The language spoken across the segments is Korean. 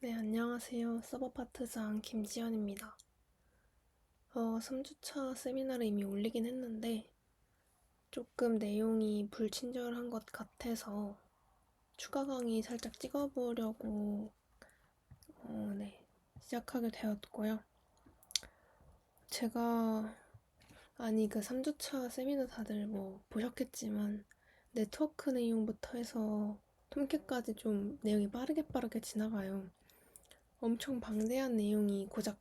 네, 안녕하세요. 서버파트장 김지연입니다. 3주차 세미나를 이미 올리긴 했는데 조금 내용이 불친절한 것 같아서 추가 강의 살짝 찍어보려고 네, 시작하게 되었고요. 제가 그 3주차 세미나 다들 뭐 보셨겠지만 네트워크 내용부터 해서 톰캣까지 좀 내용이 빠르게 지나가요. 엄청 방대한 내용이 고작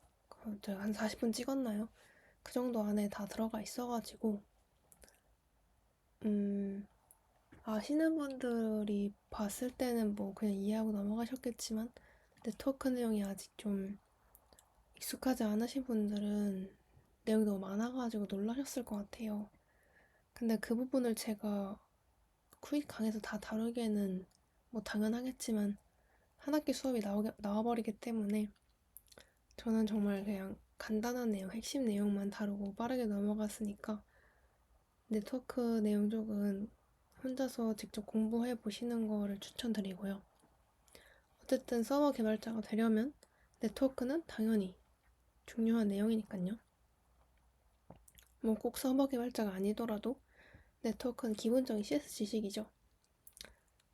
제가 한 40분 찍었나요? 그 정도 안에 다 들어가 있어가지고 아시는 분들이 봤을 때는 뭐 그냥 이해하고 넘어가셨겠지만 네트워크 내용이 아직 좀 익숙하지 않으신 분들은 내용이 너무 많아가지고 놀라셨을 것 같아요. 근데 그 부분을 제가 쿠익 강에서 다 다루기에는 뭐 당연하겠지만 한 학기 수업이 나와버리기 때문에 저는 정말 그냥 간단한 내용, 핵심 내용만 다루고 빠르게 넘어갔으니까 네트워크 내용 쪽은 혼자서 직접 공부해 보시는 거를 추천드리고요. 어쨌든 서버 개발자가 되려면 네트워크는 당연히 중요한 내용이니까요. 뭐 꼭 서버 개발자가 아니더라도 네트워크는 기본적인 CS 지식이죠.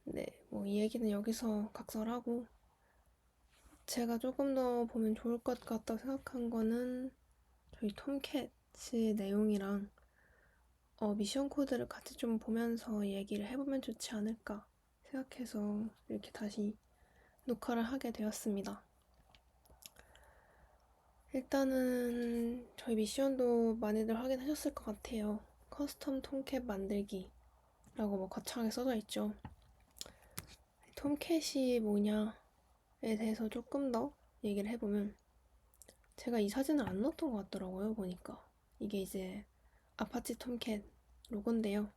네, 뭐 이 얘기는 여기서 각설하고 제가 조금 더 보면 좋을 것 같다고 생각한 거는 저희 톰캣의 내용이랑 미션 코드를 같이 좀 보면서 얘기를 해보면 좋지 않을까 생각해서 이렇게 다시 녹화를 하게 되었습니다. 일단은 저희 미션도 많이들 확인하셨을 것 같아요. 커스텀 톰캣 만들기 라고 뭐 거창하게 써져 있죠. 톰캣이 뭐냐에 대해서 조금 더 얘기를 해보면 제가 이 사진을 안 넣었던 것 같더라고요. 보니까 이게 이제 아파치 톰캣 로고인데요.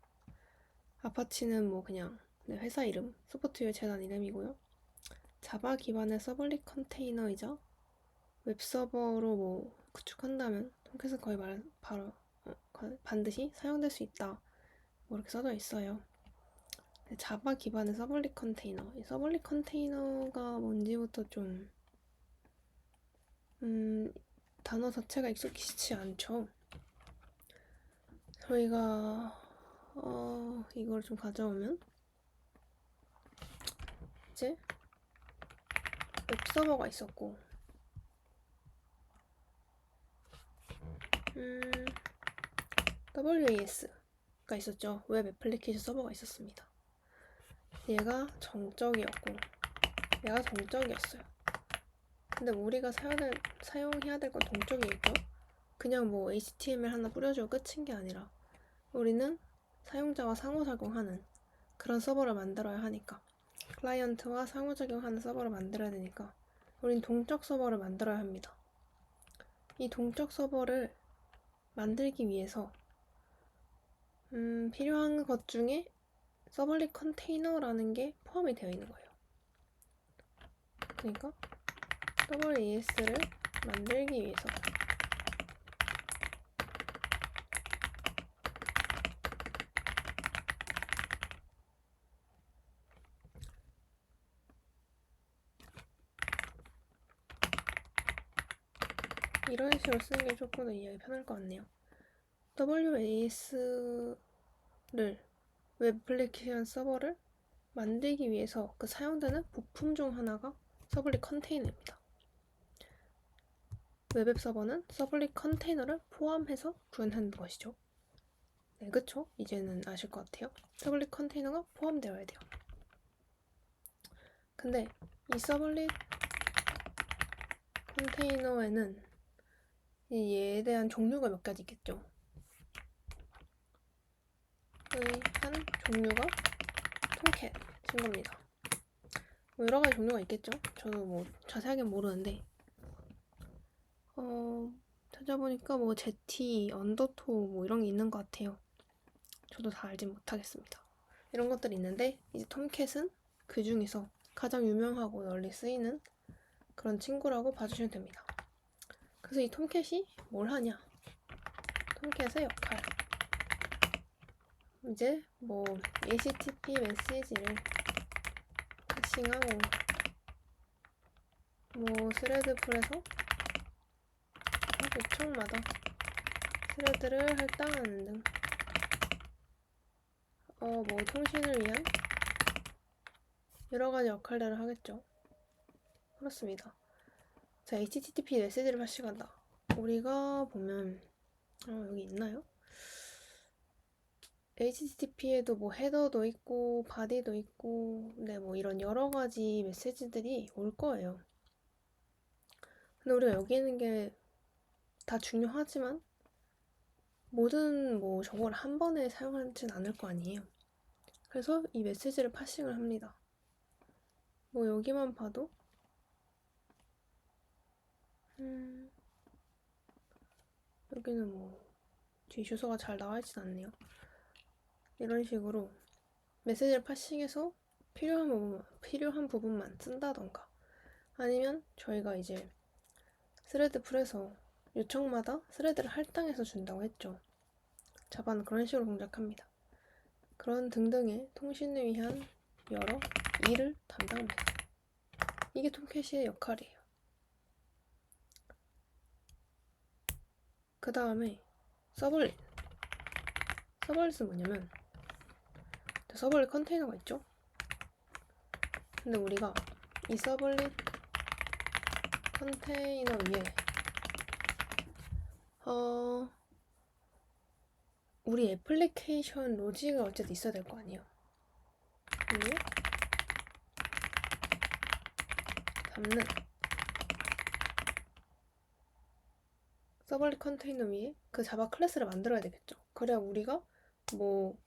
아파치는 뭐 그냥 회사 이름, 소프트웨어 재단 이름이고요. 자바 기반의 서블릿 컨테이너이자 웹서버로 뭐 구축한다면 톰캣은 거의 바로 반드시 사용될 수 있다. 뭐 이렇게 써져 있어요. 자바 기반의 서블릿 컨테이너. 이 서블릿 컨테이너가 뭔지부터 좀 단어 자체가 익숙하지 않죠. 저희가 이걸 좀 가져오면 이제 웹서버가 있었고 WAS가 있었죠. 웹 애플리케이션 서버가 있었습니다. 얘가 정적이었고 얘가 동적이었어요. 근데 우리가 사용해야 될 건 동적이겠죠? 그냥 뭐 HTML 하나 뿌려주고 끝인 게 아니라 우리는 사용자와 상호작용하는 그런 서버를 만들어야 하니까 클라이언트와 상호작용하는 서버를 만들어야 되니까 우린 동적 서버를 만들어야 합니다. 이 동적 서버를 만들기 위해서 필요한 것 중에 서블릿 컨테이너라는 게 포함이 되어 있는 거예요. 그러니까 WAS를 만들기 위해서 이런 식으로 쓰는 게 조금 더 이해하기 편할 것 같네요. WAS를 웹 애플리케이션 서버를 만들기 위해서 그 사용되는 부품 중 하나가 서블릿 컨테이너입니다. 웹앱 서버는 서블릿 컨테이너를 포함해서 구현하는 것이죠. 네, 그쵸? 이제는 아실 것 같아요. 서블릿 컨테이너가 포함되어야 돼요. 근데 이 서블릿 컨테이너에는 얘에 대한 종류가 몇 가지 있겠죠. 한 종류가 톰캣인 겁니다. 뭐 여러 가지 종류가 있겠죠. 저도 뭐 자세하게 모르는데 찾아보니까 뭐 제티, 언더토 뭐 이런 게 있는 것 같아요. 저도 다 알진 못하겠습니다. 이런 것들이 있는데 이제 톰캣은 그 중에서 가장 유명하고 널리 쓰이는 그런 친구라고 봐주시면 됩니다. 그래서 이 톰캣이 뭘 하냐? 톰캣의 역할. 이제 뭐 HTTP 메시지를 패싱하고 스레드풀에서 각 요청마다 스레드를 할당하는 등 뭐 통신을 위한 여러 가지 역할들을 하겠죠. 그렇습니다. 자, HTTP 메시지를 발신한다. 우리가 보면 여기 있나요? HTTP에도 뭐 헤더도 있고 바디도 있고 뭐 이런 여러 가지 메시지들이 올 거예요. 근데 우리가 여기 있는 게 다 중요하지만 모든 뭐 저걸 한 번에 사용하진 않을 거 아니에요. 그래서 이 메시지를 파싱을 합니다. 뭐 여기만 봐도 여기는 뭐 뒤 주소가 잘 나와 있진 않네요. 이런 식으로 메시지를 파싱해서 필요한 부분만 쓴다던가 아니면 저희가 이제 스레드풀에서 요청마다 스레드를 할당해서 준다고 했죠. 자바는 그런 식으로 동작합니다. 그런 등등의 통신을 위한 여러 일을 담당합니다. 이게 톰캣의 역할이에요. 그 다음에 서블릿. 서블릿은 뭐냐면 서블릿 컨테이너가 있죠. 근데 우리가 이 서블릿 컨테이너 위에 우리 애플리케이션 로직을 어쨌든 있어야 될 거 아니에요. 위에 담는 서블릿 컨테이너 위에 그 자바 클래스를 만들어야 되겠죠. 그래야 우리가 뭐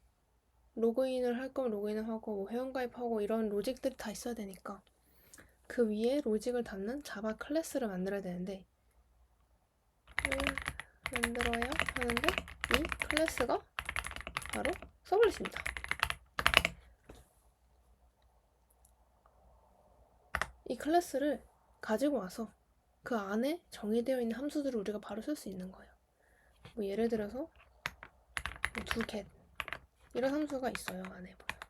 로그인을 할 거면 로그인을 하고 뭐 회원가입하고 이런 로직들이 다 있어야 되니까 그 위에 로직을 담는 자바 클래스를 만들어야 되는데 만들어야 하는데 이 클래스가 바로 서블릿입니다. 이 클래스를 가지고 와서 그 안에 정의되어 있는 함수들을 우리가 바로 쓸 수 있는 거예요. 뭐 예를 들어서 뭐 doGet 이런 함수가 있어요. 안에 보면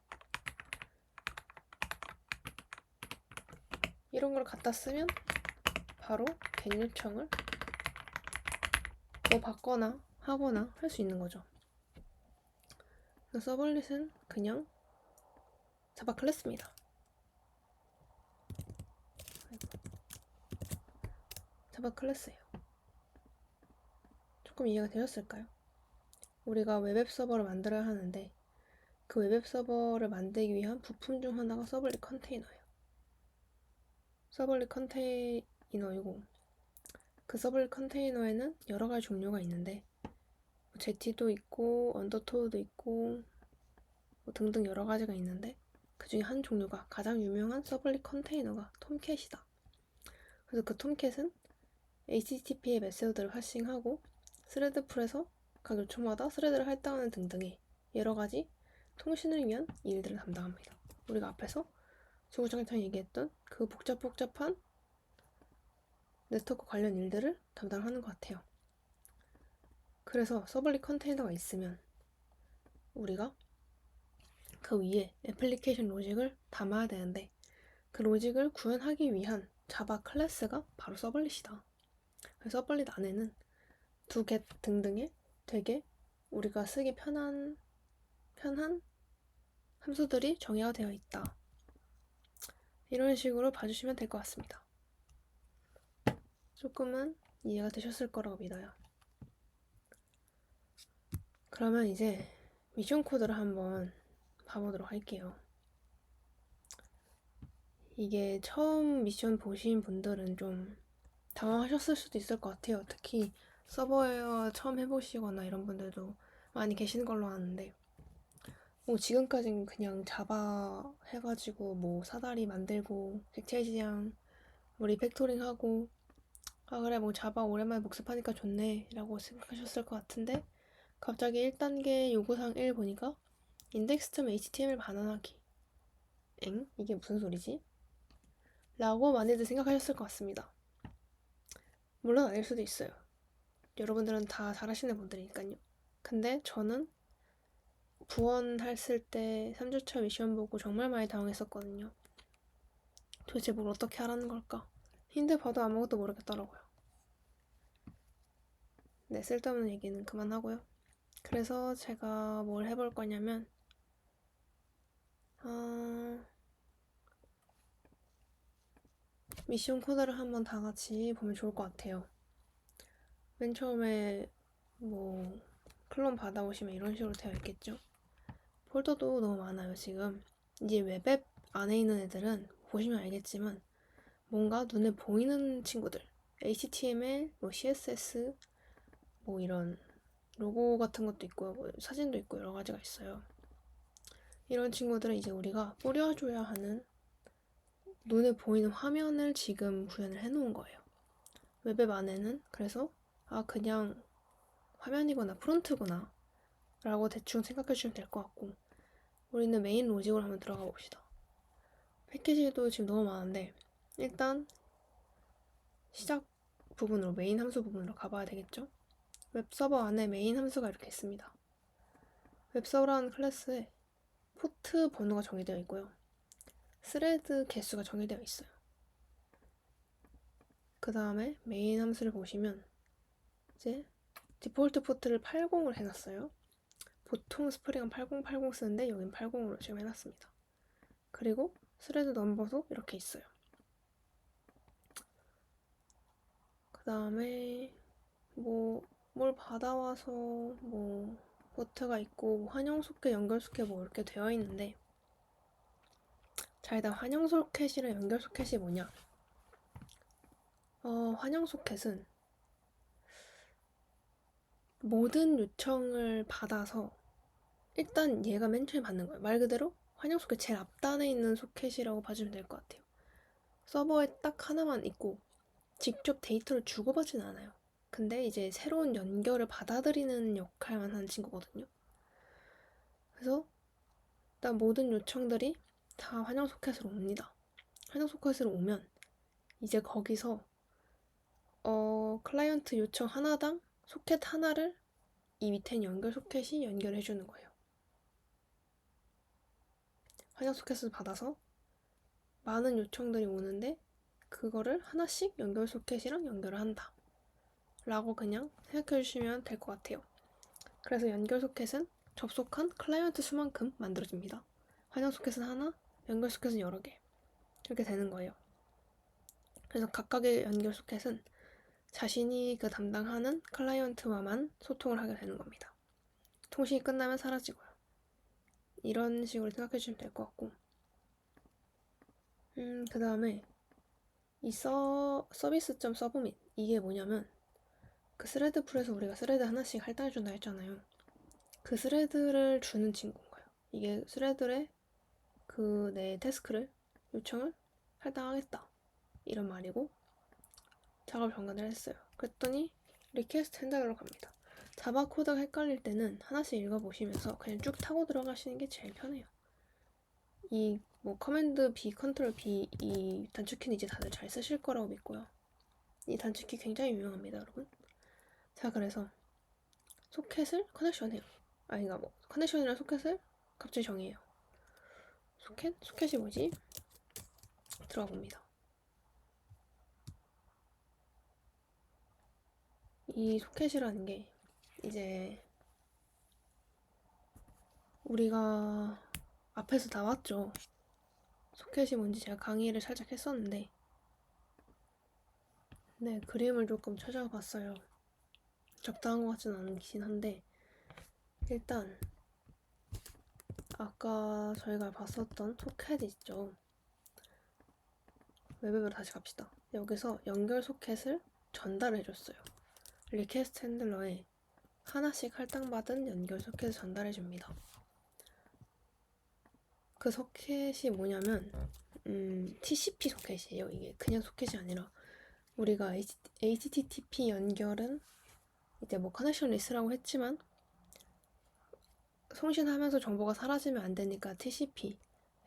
이런 걸 갖다 쓰면 바로 get 요청을 뭐 받거나 하거나 할 수 있는 거죠. 서블릿은 그냥 자바 클래스입니다. 자바 클래스예요. 조금 이해가 되셨을까요? 우리가 웹앱 서버를 만들어야 하는데 그 웹앱 서버를 만들기 위한 부품 중 하나가 서블릿 컨테이너예요. 서블릿 컨테이너이고 그 서블릿 컨테이너에는 여러 가지 종류가 있는데 제티도 있고 언더토어도 있고 뭐 등등 여러 가지가 있는데 그 중에 한 종류가 가장 유명한 서블릿 컨테이너가 톰캣이다. 그래서 그 톰캣은 HTTP의 메시지들을 파싱하고 스레드풀에서 각 요청마다 스레드를 할당하는 등등의 여러 가지 통신을 위한 일들을 담당합니다. 우리가 앞에서 주구장창 얘기했던 그 복잡한 네트워크 관련 일들을 담당하는 것 같아요. 그래서 서블릿 컨테이너가 있으면 우리가 그 위에 애플리케이션 로직을 담아야 되는데 그 로직을 구현하기 위한 자바 클래스가 바로 서블릿이다. 서블릿 안에는 doGet 등등의 되게 우리가 쓰기 편한 함수들이 정의가 되어 있다. 이런 식으로 봐주시면 될 것 같습니다. 조금은 이해가 되셨을 거라고 믿어요. 그러면 이제 미션 코드를 한번 봐보도록 할게요. 이게 처음 미션 보신 분들은 좀 당황하셨을 수도 있을 것 같아요. 특히 서버웨어 처음 해보시거나 이런 분들도 많이 계시는 걸로 아는데 뭐 지금까지는 그냥 자바 해가지고 뭐 사다리 만들고 객체 지향 뭐 리팩토링하고 그래 뭐 자바 오랜만에 복습하니까 좋네 라고 생각하셨을 것 같은데 갑자기 1단계 요구사항 1 보니까 index.html 반환하기 이게 무슨 소리지? 라고 많이들 생각하셨을 것 같습니다. 물론 아닐 수도 있어요. 여러분들은 다 잘하시는 분들이니까요. 근데 저는 부원했을 때 3주차 미션 보고 정말 많이 당황했었거든요. 도대체 뭘 어떻게 하라는 걸까? 힌트 봐도 아무것도 모르겠더라고요. 네, 쓸데없는 얘기는 그만하고요. 그래서 제가 뭘 해볼 거냐면 미션 코드를 한번 다 같이 보면 좋을 것 같아요. 맨 처음에 뭐 클론 받아오시면 이런 식으로 되어 있겠죠. 폴더도 너무 많아요 지금. 이제 웹앱 안에 있는 애들은 보시면 알겠지만 뭔가 눈에 보이는 친구들, HTML, 뭐 CSS, 뭐 이런 로고 같은 것도 있고요, 뭐 사진도 있고 여러 가지가 있어요. 이런 친구들은 이제 우리가 뿌려줘야 하는 눈에 보이는 화면을 지금 구현을 해놓은 거예요. 웹앱 안에는 그래서 그냥 화면이거나 프론트구나 라고 대충 생각해 주시면 될 것 같고, 우리는 메인 로직으로 한번 들어가 봅시다. 패키지도 지금 너무 많은데 일단 시작 부분으로 메인 함수 부분으로 가봐야 되겠죠. 웹서버 안에 메인 함수가 이렇게 있습니다. 웹서버라는 클래스에 포트 번호가 정의되어 있고요, 스레드 개수가 정의되어 있어요. 그 다음에 메인 함수를 보시면 이제 디폴트 포트를 80을 해놨어요. 보통 스프링은 8080 쓰는데 여긴 80으로 지금 해놨습니다. 그리고 스레드 넘버도 이렇게 있어요. 그 다음에 뭘 받아와서 포트가 있고 환영 소켓, 연결 소켓 이렇게 되어 있는데, 자, 일단 환영 소켓이랑 연결 소켓이 뭐냐? 환영 소켓은 모든 요청을 받아서 일단 얘가 맨 처음에 받는 거예요. 말 그대로 환영 소켓 제일 앞단에 있는 소켓이라고 봐주면 될 것 같아요. 서버에 딱 하나만 있고 직접 데이터를 주고받지는 않아요. 근데 이제 새로운 연결을 받아들이는 역할만 하는 친구거든요. 그래서 일단 모든 요청들이 다 환영 소켓으로 옵니다. 환영 소켓으로 오면 이제 거기서 클라이언트 요청 하나당 소켓 하나를 이 밑에 있는 연결 소켓이 연결해 주는 거예요. 환영 소켓을 받아서 많은 요청들이 오는데 그거를 하나씩 연결 소켓이랑 연결을 한다 라고 그냥 생각해 주시면 될 것 같아요. 그래서 연결 소켓은 접속한 클라이언트 수만큼 만들어집니다. 환영 소켓은 하나, 연결 소켓은 여러 개, 이렇게 되는 거예요. 그래서 각각의 연결 소켓은 자신이 그 담당하는 클라이언트와만 소통을 하게 되는 겁니다. 통신이 끝나면 사라지고요. 이런 식으로 생각해 주시면 될 것 같고, 그 다음에 이 서비스.서브밋, 이게 뭐냐면 그 스레드 풀에서 우리가 스레드 하나씩 할당해 준다 했잖아요. 그 스레드를 주는 친구인 거예요. 이게 스레드의 그 내 태스크를, 요청을 할당하겠다 이런 말이고, 작업 전환을 했어요. 그랬더니 리퀘스트 핸들러로 갑니다. 자바 코드가 헷갈릴 때는 하나씩 읽어보시면서 그냥 쭉 타고 들어가시는 게 제일 편해요. 이 커맨드 B, 컨트롤 B 이 단축키는 이제 다들 잘 쓰실 거라고 믿고요. 이 단축키 굉장히 유용합니다, 여러분. 자, 그래서 소켓을 커넥션해요. 그러니까 커넥션이랑 소켓을 갑자기 정해요. 소켓이 뭐지? 들어가 봅니다. 이 소켓이라는 게 이제 우리가 앞에서 나왔죠. 소켓이 뭔지 제가 강의를 살짝 했었는데, 네, 그림을 조금 찾아봤어요. 적당한 것 같지는 않긴 한데, 일단 아까 저희가 봤었던 소켓 있죠. 웹앱으로 다시 갑시다. 여기서 연결 소켓을 전달해줬어요. 리퀘스트 핸들러에 하나씩 할당받은 연결 소켓을 전달해줍니다. 그 소켓이 뭐냐면 TCP 소켓이에요. 이게 그냥 소켓이 아니라 우리가 HTTP 연결은 이제 커넥션 리스라고 했지만 송신하면서 정보가 사라지면 안 되니까 TCP,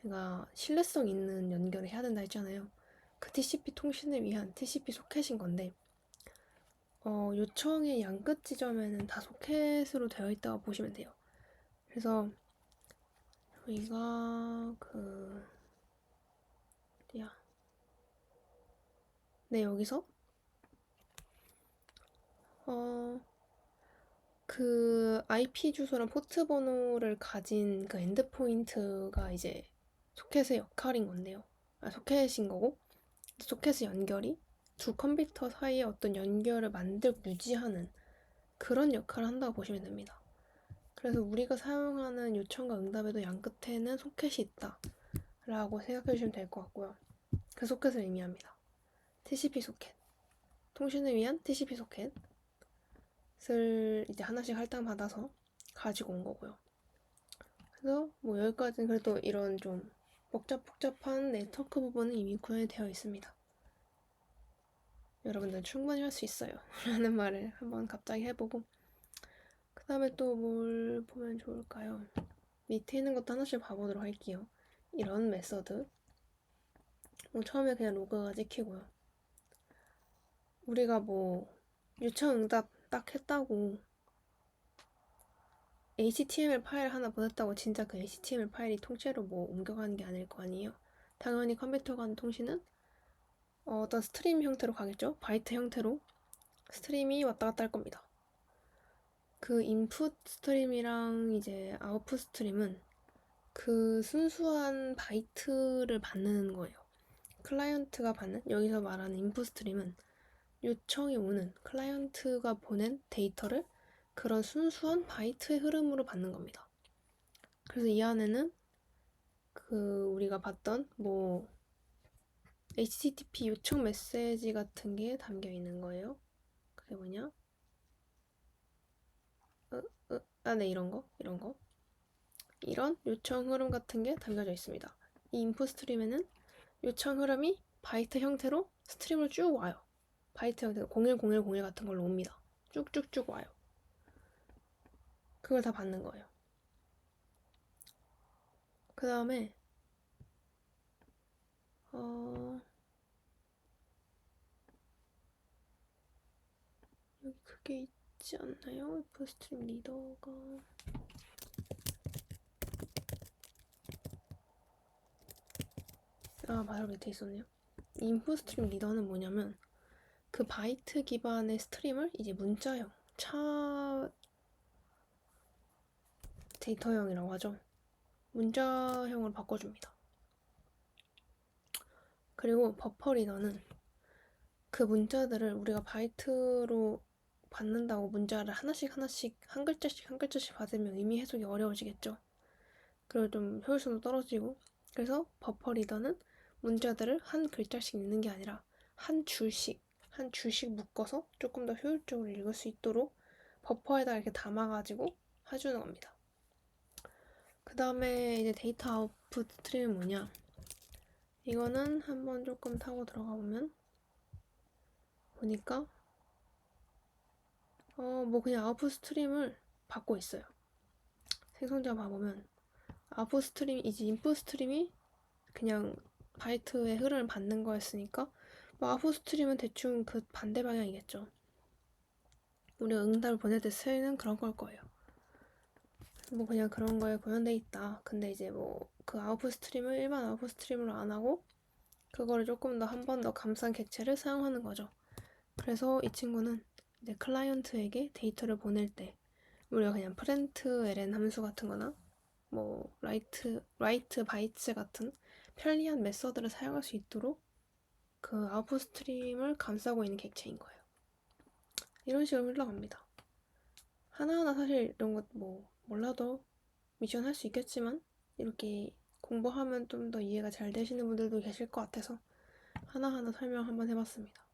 그러니까 신뢰성 있는 연결을 해야 된다 했잖아요. 그 TCP 통신을 위한 TCP 소켓인 건데, 요청의 양끝 지점에는 다 소켓으로 되어 있다고 보시면 돼요. 그래서 저희가 네, 여기서 그 IP 주소랑 포트 번호를 가진 그 엔드포인트가 이제 소켓의 역할인 건데요. 소켓인 거고, 소켓의 연결이 두 컴퓨터 사이에 어떤 연결을 만들고 유지하는 그런 역할을 한다고 보시면 됩니다. 그래서 우리가 사용하는 요청과 응답에도 양 끝에는 소켓이 있다 라고 생각해 주시면 될 것 같고요. 그 소켓을 의미합니다. TCP 소켓, 통신을 위한 TCP 소켓을 이제 하나씩 할당받아서 가지고 온 거고요. 그래서 뭐 여기까지는 그래도 이런 좀 복잡한 네트워크 부분은 이미 구현이 되어 있습니다. 여러분들 충분히 할 수 있어요 라는 말을 한번 갑자기 해보고, 그 다음에 또 뭘 보면 좋을까요? 밑에 있는 것도 하나씩 봐보도록 할게요. 이런 메서드, 뭐 처음에 그냥 로그가 찍히고요. 우리가 뭐 요청 응답 딱 했다고 HTML 파일 하나 보냈다고 진짜 그 HTML 파일이 통째로 뭐 옮겨가는 게 아닐 거 아니에요. 당연히 컴퓨터 간 통신은 어떤 스트림 형태로 가겠죠. 바이트 형태로 스트림이 왔다 갔다 할 겁니다. 그 인풋 스트림이랑 이제 아웃풋 스트림은 그 순수한 바이트를 받는 거예요. 클라이언트가 받는, 여기서 말하는 인풋 스트림은 요청이 오는, 클라이언트가 보낸 데이터를 그런 순수한 바이트의 흐름으로 받는 겁니다. 그래서 이 안에는 그 우리가 봤던 뭐 HTTP 요청 메시지 같은 게 담겨 있는 거예요. 그게 뭐냐? 네, 이런 거. 이런 요청 흐름 같은 게 담겨져 있습니다. 이 인풋 스트림에는 요청 흐름이 바이트 형태로 스트림을 쭉 와요. 바이트 형태로 01010 같은 걸로 옵니다. 쭉쭉쭉 와요. 그걸 다 받는 거예요. 그 다음에 여기 그게 있지 않나요? F 스트림 리더가 바로 밑에 있었네요. 인풋 스트림 리더는 뭐냐면 그 바이트 기반의 스트림을 이제 문자형, 차 데이터형이라고 하죠. 문자형으로 바꿔줍니다. 그리고 버퍼 리더는 그 문자들을 우리가 바이트로 받는다고 문자를 하나씩 한 글자씩 받으면 의미 해석이 어려워지겠죠. 그리고 좀 효율성도 떨어지고, 그래서 버퍼 리더는 문자들을 한 글자씩 읽는 게 아니라 한 줄씩 묶어서 조금 더 효율적으로 읽을 수 있도록 버퍼에다 이렇게 담아가지고 해주는 겁니다. 그 다음에 이제 데이터 아웃풋 스트림은 뭐냐? 이거는 한번 조금 타고 들어가 보니까 뭐 그냥 아웃풋 스트림을 받고 있어요. 생성자 봐보면 아웃풋 스트림, 이제 인풋 스트림이 그냥 바이트의 흐름을 받는 거였으니까 뭐 아웃풋 스트림은 대충 그 반대 방향이겠죠. 우리가 응답을 보낼 때 쓰이는 그런 걸 거예요. 뭐 그냥 그런 거에 구현돼 있다. 근데 이제 뭐 그 아웃풋 스트림을 일반 아웃풋 스트림으로 안 하고 그거를 조금 더 한 번 더 감싼 객체를 사용하는 거죠. 그래서 이 친구는 이제 클라이언트에게 데이터를 보낼 때 우리가 그냥 print ln 함수 같은 거나 뭐 write bytes 같은 편리한 메서드를 사용할 수 있도록 그 아웃풋 스트림을 감싸고 있는 객체인 거예요. 이런 식으로 흘러갑니다. 하나하나 사실 이런 것 뭐 몰라도 미션 할 수 있겠지만 이렇게 공부하면 좀 더 이해가 잘 되시는 분들도 계실 것 같아서 하나하나 설명 한번 해봤습니다.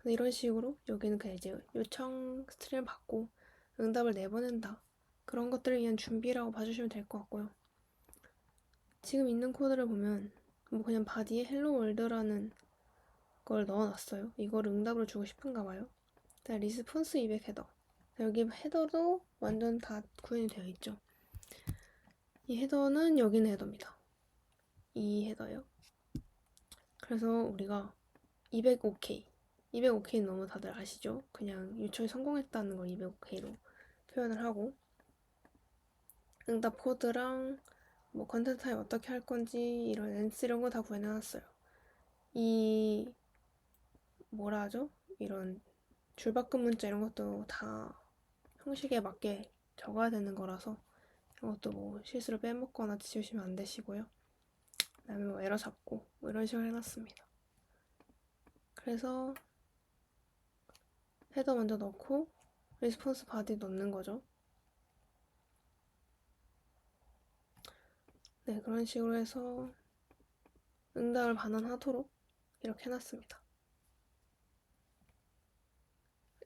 이런 식으로 여기는 그냥 이제 요청 스트림을 받고 응답을 내보낸다. 그런 것들을 위한 준비라고 봐주시면 될 것 같고요. 지금 있는 코드를 보면 뭐 그냥 바디에 헬로 월드라는 걸 넣어놨어요. 이걸 응답으로 주고 싶은가 봐요. 리스폰스 200 헤더. 여기 헤더도 완전 다 구현이 되어 있죠. 이 헤더는 여기는 헤더입니다. 이 헤더요. 그래서 우리가 205K 205K는 너무 다들 아시죠? 그냥 요청이 성공했다는 걸 205K로 표현을 하고 응답 코드랑 뭐 컨텐츠 타입 어떻게 할 건지 이런 렌스 이런 거 다 구현해놨어요. 이 뭐라 하죠? 이런 줄바꿈 문자 이런 것도 다 형식에 맞게 적어야 되는 거라서 이것도 뭐 실수로 빼먹거나 지우시면 안 되시고요. 그다음에 뭐 에러 잡고 뭐 이런 식으로 해놨습니다. 그래서 헤더 먼저 넣고 리스폰스 바디 넣는 거죠. 네, 그런 식으로 해서 응답을 반환하도록 이렇게 해놨습니다.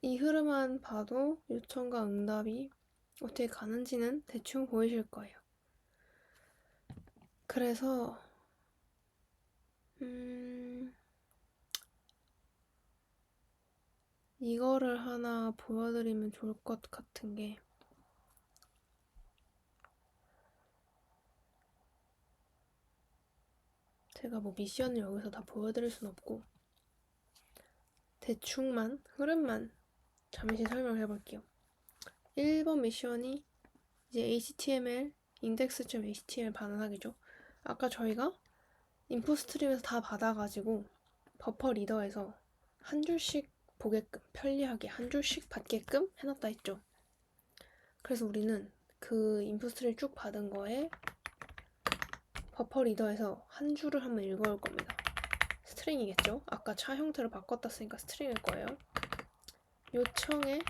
이 흐름만 봐도 요청과 응답이 어떻게 가는지는 대충 보이실 거예요. 그래서 이거를 하나 보여드리면 좋을 것 같은 게 제가 뭐 미션을 여기서 다 보여드릴 순 없고 대충만 흐름만 잠시 설명을 해볼게요. 1번 미션이 이제 HTML index.html 반환하기죠. 아까 저희가 인풋 스트림에서 다 받아가지고 버퍼 리더에서 한 줄씩 보게끔 편리하게 한 줄씩 받게끔 해놨다 했죠. 그래서 우리는 그 인풋 스트림 쭉 받은 거에 버퍼 리더에서 한 줄을 한번 읽어올 겁니다. 스트링이겠죠? 아까 차 형태로 바꿨다 쓰니까 스트링일 거예요. 요청에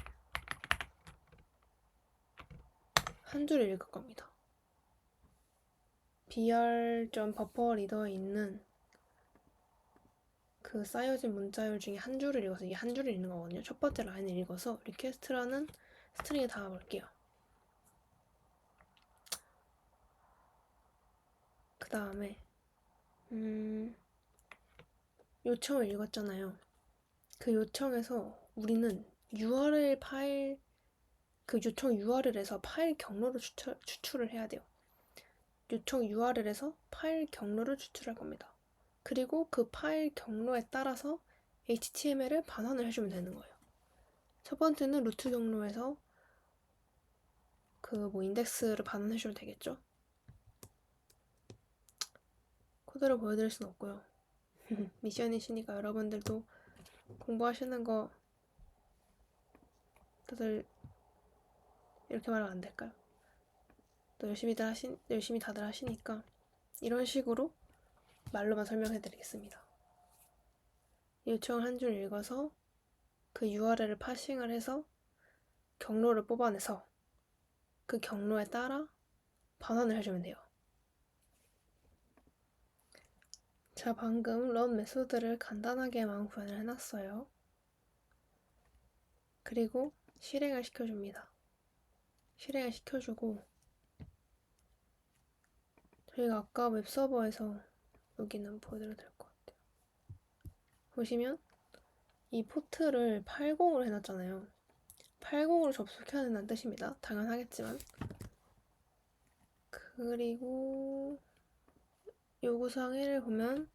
한 줄을 읽을 겁니다. br.buffer 리더에 있는 그 쌓여진 문자열 중에 한 줄을 읽어서 이게 한 줄을 읽는 거거든요. 첫 번째 라인을 읽어서 리퀘스트라는 스트링에 담아볼게요. 그 다음에 요청을 읽었잖아요. 그 요청에서 우리는 URL 파일 그 요청 URL에서 파일 경로를 추출을 해야 돼요. 요청 URL에서 파일 경로를 추출할 겁니다. 그리고 그 파일 경로에 따라서 HTML을 반환을 해주면 되는 거예요. 첫 번째는 루트 경로에서 그 뭐 인덱스를 반환해주면 되겠죠. 코드를 보여드릴 순 없고요. 미션이시니까 여러분들도 공부하시는 거 다들 이렇게 말하면 안 될까요? 또 열심히 다들 하시니까 이런 식으로 말로만 설명해 드리겠습니다. 요청 한 줄 읽어서 그 URL을 파싱을 해서 경로를 뽑아내서 그 경로에 따라 반환을 해주면 돼요. 자, 방금 run 메소드를 간단하게만 구현을 해놨어요. 그리고 실행을 시켜줍니다. 실행을 시켜주고 저희가 아까 웹서버에서 여기는 보여드려도 될 것 같아요. 보시면 이 포트를 80으로 해놨잖아요. 80으로 접속해야 된다는 뜻입니다. 당연하겠지만. 그리고 요구사항 1을 보면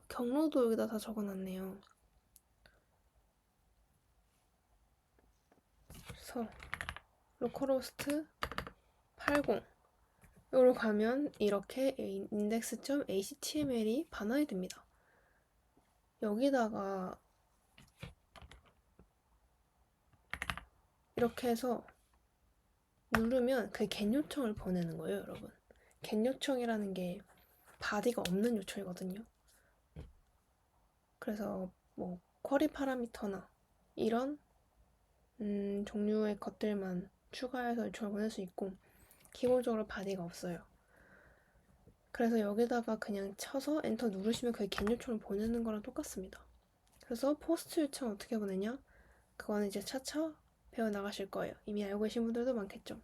경로도 여기다 다 적어놨네요. 그래서 로컬호스트 80 여기로 가면 이렇게 index.html이 반환이 됩니다. 여기다가 이렇게 해서 누르면 그 get 요청을 보내는 거예요, 여러분. get 요청이라는 게 바디가 없는 요청이거든요. 그래서 뭐 쿼리 파라미터나 이런 종류의 것들만 추가해서 요청을 보낼 수 있고 기본적으로 바디가 없어요. 그래서 여기다가 그냥 쳐서 엔터 누르시면 그게 get 요청을 보내는 거랑 똑같습니다. 그래서 포스트 요청 어떻게 보내냐? 그거는 이제 차차 배워나가실 거예요. 이미 알고 계신 분들도 많겠죠.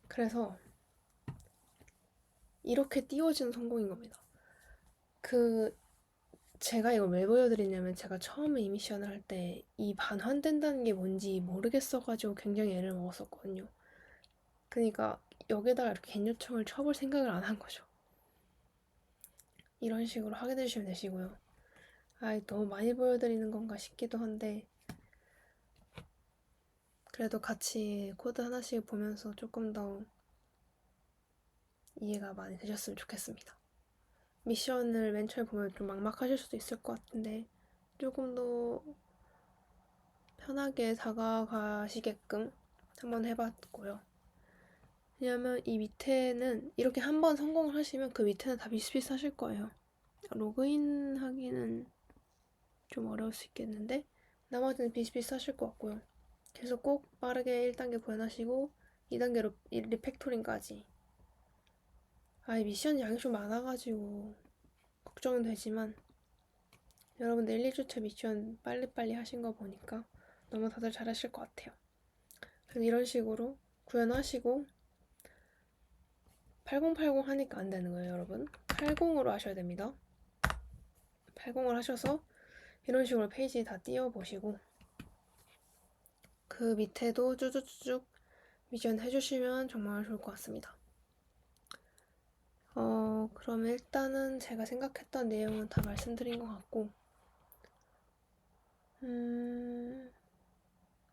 그래서 이렇게 띄워지는 성공인 겁니다. 제가 이걸 왜 보여드리냐면 제가 처음에 이 미션을 할 때 이 반환된다는 게 뭔지 모르겠어가지고 굉장히 애를 먹었었거든요. 그러니까 여기다가 이렇게 get 요청을 쳐볼 생각을 안 한 거죠. 이런 식으로 확인해 주시면 되시고요. 너무 많이 보여드리는 건가 싶기도 한데 그래도 같이 코드 하나씩 보면서 조금 더 이해가 많이 되셨으면 좋겠습니다. 미션을 맨 처음에 보면 좀 막막하실 수도 있을 것 같은데 조금 더 편하게 다가가시게끔 한번 해봤고요. 왜냐면 이 밑에는 이렇게 한번 성공을 하시면 그 밑에는 다 비슷비슷하실 거예요. 로그인 하기는 좀 어려울 수 있겠는데 나머지는 비슷비슷하실 것 같고요. 그래서 꼭 빠르게 1단계 구현하시고 2단계로 리팩토링까지. 이 미션 양이 좀 많아가지고 걱정은 되지만 여러분들 1, 2주차 미션 빨리빨리 하신 거 보니까 너무 다들 잘하실 것 같아요. 그래서 이런 식으로 구현하시고 8080 하니까 안 되는 거예요, 여러분. 80으로 하셔야 됩니다. 80을 하셔서 이런 식으로 페이지 다 띄워보시고 그 밑에도 쭉쭉쭉 미션 해주시면 정말 좋을 것 같습니다. 그럼 일단은 제가 생각했던 내용은 다 말씀드린 것 같고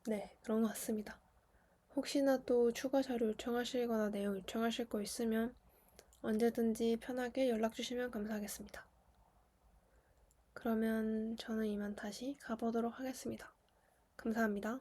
네, 그런 것 같습니다. 혹시나 또 추가 자료 요청하시거나 내용 요청하실 거 있으면 언제든지 편하게 연락 주시면 감사하겠습니다. 그러면 저는 이만 다시 가보도록 하겠습니다. 감사합니다.